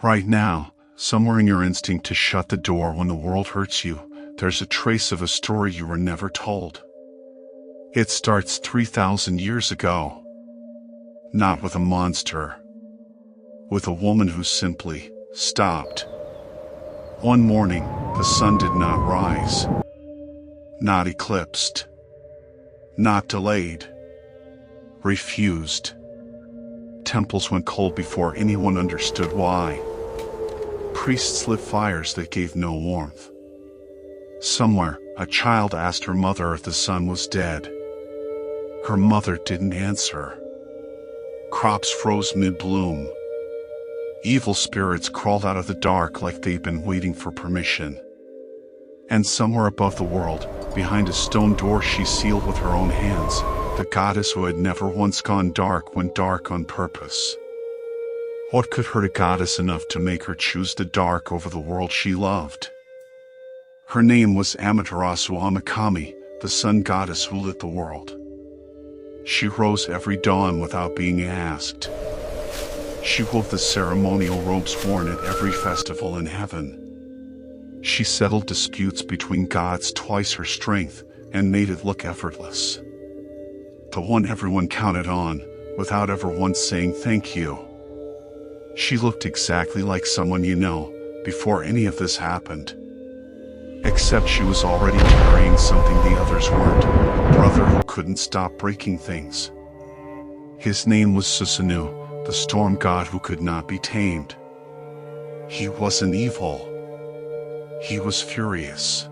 Right now, somewhere in your instinct to shut the door when the world hurts you, there's a trace of a story you were never told. It starts 3,000 years ago. Not with a monster. With a woman who simply stopped. One morning, the sun did not rise. Not eclipsed. Not delayed. Refused. Temples went cold before anyone understood why. Priests lit fires that gave no warmth. Somewhere, a child asked her mother if the sun was dead. Her mother didn't answer. Crops froze mid-bloom. Evil spirits crawled out of the dark like they'd been waiting for permission. And somewhere above the world, behind a stone door she sealed with her own hands, the goddess who had never once gone dark went dark on purpose. What could hurt a goddess enough to make her choose the dark over the world she loved? Her name was Amaterasu Amakami, the sun goddess who lit the world. She rose every dawn without being asked. She wove the ceremonial robes worn at every festival in heaven. She settled disputes between gods twice her strength and made it look effortless. The one everyone counted on, without ever once saying thank you. She looked exactly like someone you know, before any of this happened. Except she was already carrying something the others weren't, a brother who couldn't stop breaking things. His name was Susanoo, the storm god who could not be tamed. He wasn't evil. He was furious.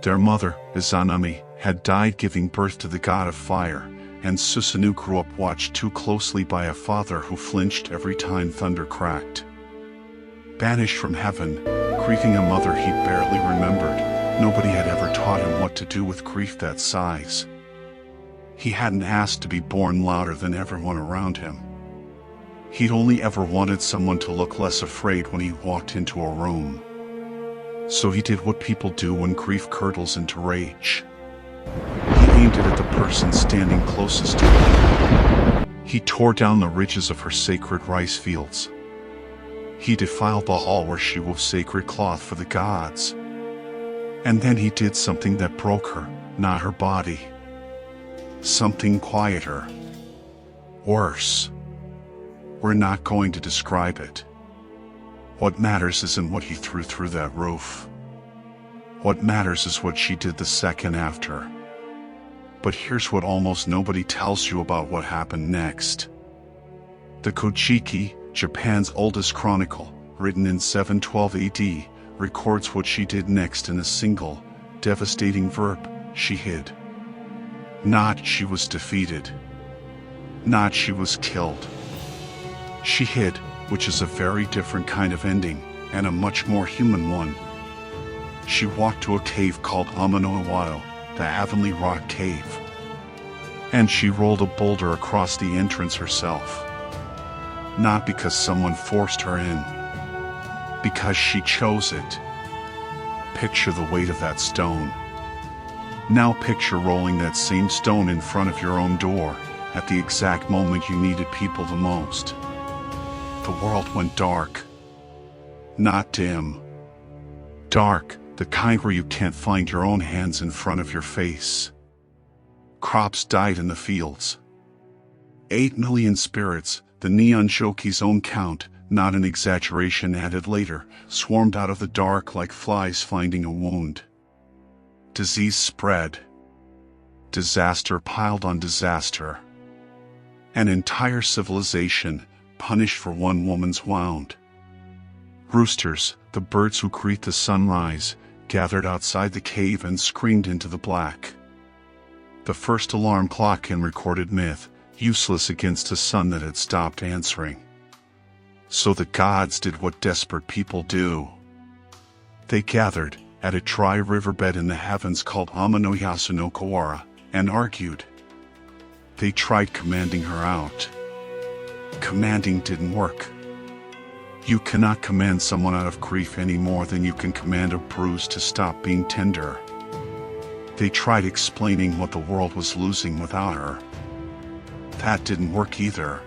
Their mother, Izanami, had died giving birth to the god of fire, and Susanoo grew up watched too closely by a father who flinched every time thunder cracked. Banished from heaven, grieving a mother he barely remembered, nobody had ever taught him what to do with grief that size. He hadn't asked to be born louder than everyone around him. He'd only ever wanted someone to look less afraid when he walked into a room. So he did what people do when grief curdles into rage. He aimed it at the person standing closest to him. He tore down the ridges of her sacred rice fields. He defiled the hall where she wove sacred cloth for the gods. And then he did something that broke her, not her body. Something quieter. Worse. We're not going to describe it. What matters isn't what he threw through that roof. What matters is what she did the second after. But here's what almost nobody tells you about what happened next. The Kojiki, Japan's oldest chronicle, written in 712 AD, records what she did next in a single, devastating verb: she hid. Not she was defeated. Not she was killed. She hid, which is a very different kind of ending, and a much more human one. She walked to a cave called Ama-no-Iwato, the Avonlea Rock Cave. And she rolled a boulder across the entrance herself. Not because someone forced her in. Because she chose it. Picture the weight of that stone. Now picture rolling that same stone in front of your own door, at the exact moment you needed people the most. The world went dark. Not dim. Dark, the kind where you can't find your own hands in front of your face. Crops died in the fields. 8 million spirits, the neon shoki's own count, not an exaggeration added later, swarmed out of the dark like flies finding a wound. Disease spread. Disaster piled on disaster. An entire civilization, punished for one woman's wound. Roosters, the birds who greet the sunrise, gathered outside the cave and screamed into the black. The first alarm clock in recorded myth, useless against a sun that had stopped answering. So the gods did what desperate people do. They gathered at a dry riverbed in the heavens called Ama-no-Iwato no Kawara, and argued. They tried commanding her out. Commanding didn't work. You cannot command someone out of grief any more than you can command a bruise to stop being tender. They tried explaining what the world was losing without her. That didn't work either.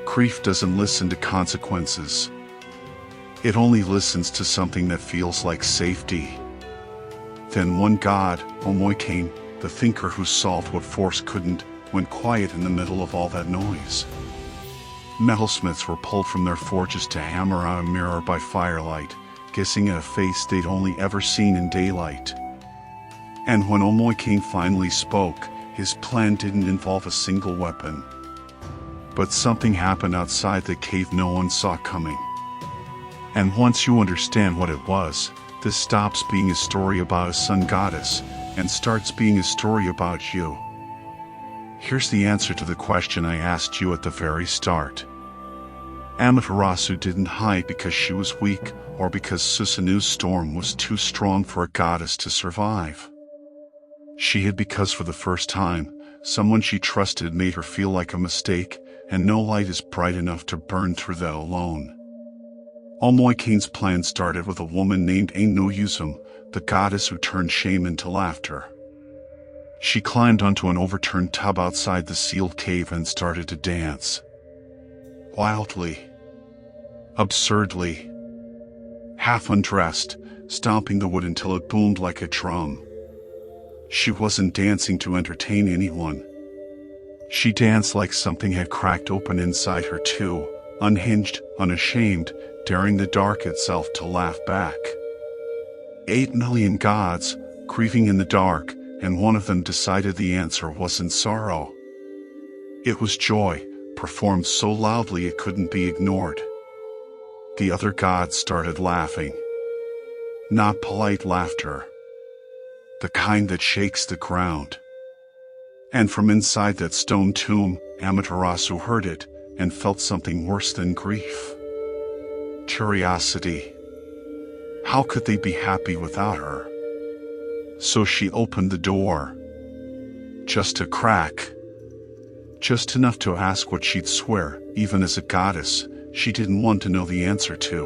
Grief doesn't listen to consequences, It only listens to something that feels like safety. Then one god, Omoikane, the thinker who solved what force couldn't, went quiet in the middle of all that noise. Metalsmiths were pulled from their forges to hammer on a mirror by firelight, guessing at a face they'd only ever seen in daylight. And when Omoikane finally spoke, his plan didn't involve a single weapon. But something happened outside the cave no one saw coming. And once you understand what it was, this stops being a story about a sun goddess, and starts being a story about you. Here's the answer to the question I asked you at the very start. Amaterasu didn't hide because she was weak, or because Susanu's storm was too strong for a goddess to survive. She hid because for the first time, someone she trusted made her feel like a mistake, and no light is bright enough to burn through that alone. Omoikane's plan started with a woman named Ama-no-Iwato, the goddess who turned shame into laughter. She climbed onto an overturned tub outside the sealed cave and started to dance. Wildly. Absurdly. Half undressed, stomping the wood until it boomed like a drum. She wasn't dancing to entertain anyone. She danced like something had cracked open inside her too, unhinged, unashamed, daring the dark itself to laugh back. 8 million gods, grieving in the dark, and one of them decided the answer wasn't sorrow. It was joy, performed so loudly it couldn't be ignored. The other gods started laughing. Not polite laughter. The kind that shakes the ground. And from inside that stone tomb, Amaterasu heard it, and felt something worse than grief. Curiosity. How could they be happy without her? So she opened the door. Just a crack. Just enough to ask what she'd swear, even as a goddess, she didn't want to know the answer to.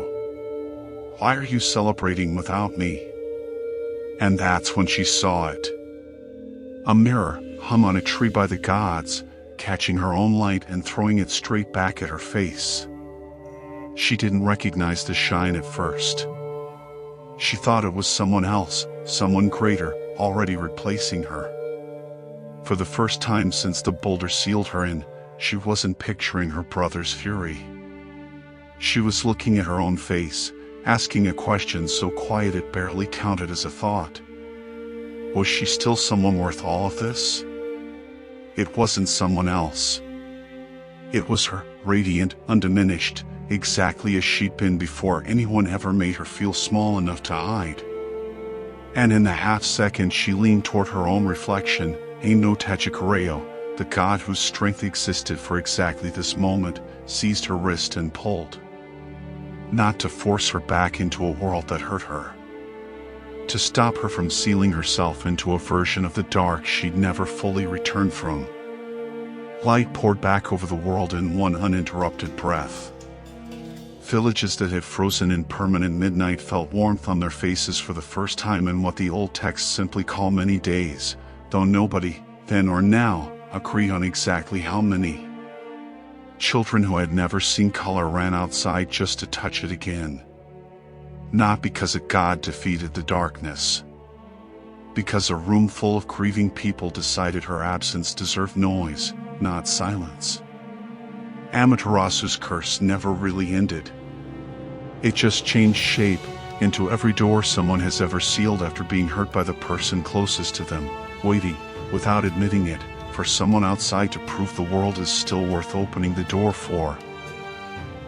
Why are you celebrating without me? And that's when she saw it. A mirror, hung on a tree by the gods, catching her own light and throwing it straight back at her face. She didn't recognize the shine at first. She thought it was someone else, someone greater, already replacing her. For the first time since the boulder sealed her in, she wasn't picturing her brother's fury. She was looking at her own face, asking a question so quiet it barely counted as a thought. Was she still someone worth all of this? It wasn't someone else. It was her, radiant, undiminished, exactly as she'd been before anyone ever made her feel small enough to hide. And in the half-second she leaned toward her own reflection, Ama-no-Iwato, the god whose strength existed for exactly this moment, seized her wrist and pulled. Not to force her back into a world that hurt her. To stop her from sealing herself into a version of the dark she'd never fully returned from. Light poured back over the world in one uninterrupted breath. Villages that had frozen in permanent midnight felt warmth on their faces for the first time in what the old texts simply call many days, though nobody, then or now, agreed on exactly how many. Children who had never seen color ran outside just to touch it again. Not because a god defeated the darkness. Because a room full of grieving people decided her absence deserved noise, not silence. Amaterasu's curse never really ended. It just changed shape, into every door someone has ever sealed after being hurt by the person closest to them, waiting, without admitting it, for someone outside to prove the world is still worth opening the door for.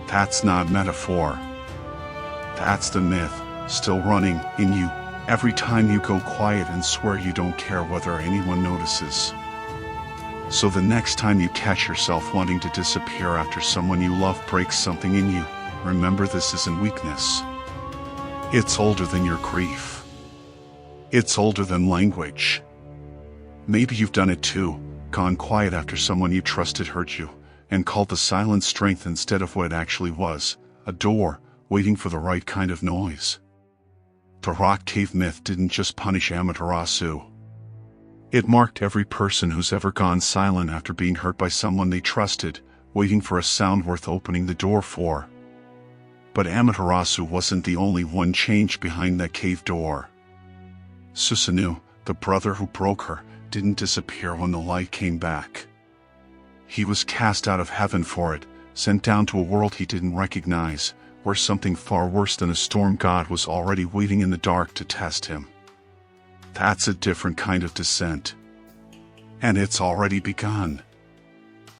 That's not metaphor. That's the myth, still running in you, every time you go quiet and swear you don't care whether anyone notices. So the next time you catch yourself wanting to disappear after someone you love breaks something in you, remember this isn't weakness. It's older than your grief. It's older than language. Maybe you've done it too, gone quiet after someone you trusted hurt you, and called the silence strength instead of what it actually was, a door, waiting for the right kind of noise. The rock cave myth didn't just punish Amaterasu. It marked every person who's ever gone silent after being hurt by someone they trusted, waiting for a sound worth opening the door for. But Amaterasu wasn't the only one changed behind that cave door. Susanoo, the brother who broke her, didn't disappear when the light came back. He was cast out of heaven for it, sent down to a world he didn't recognize, where something far worse than a storm god was already waiting in the dark to test him. That's a different kind of descent. And it's already begun.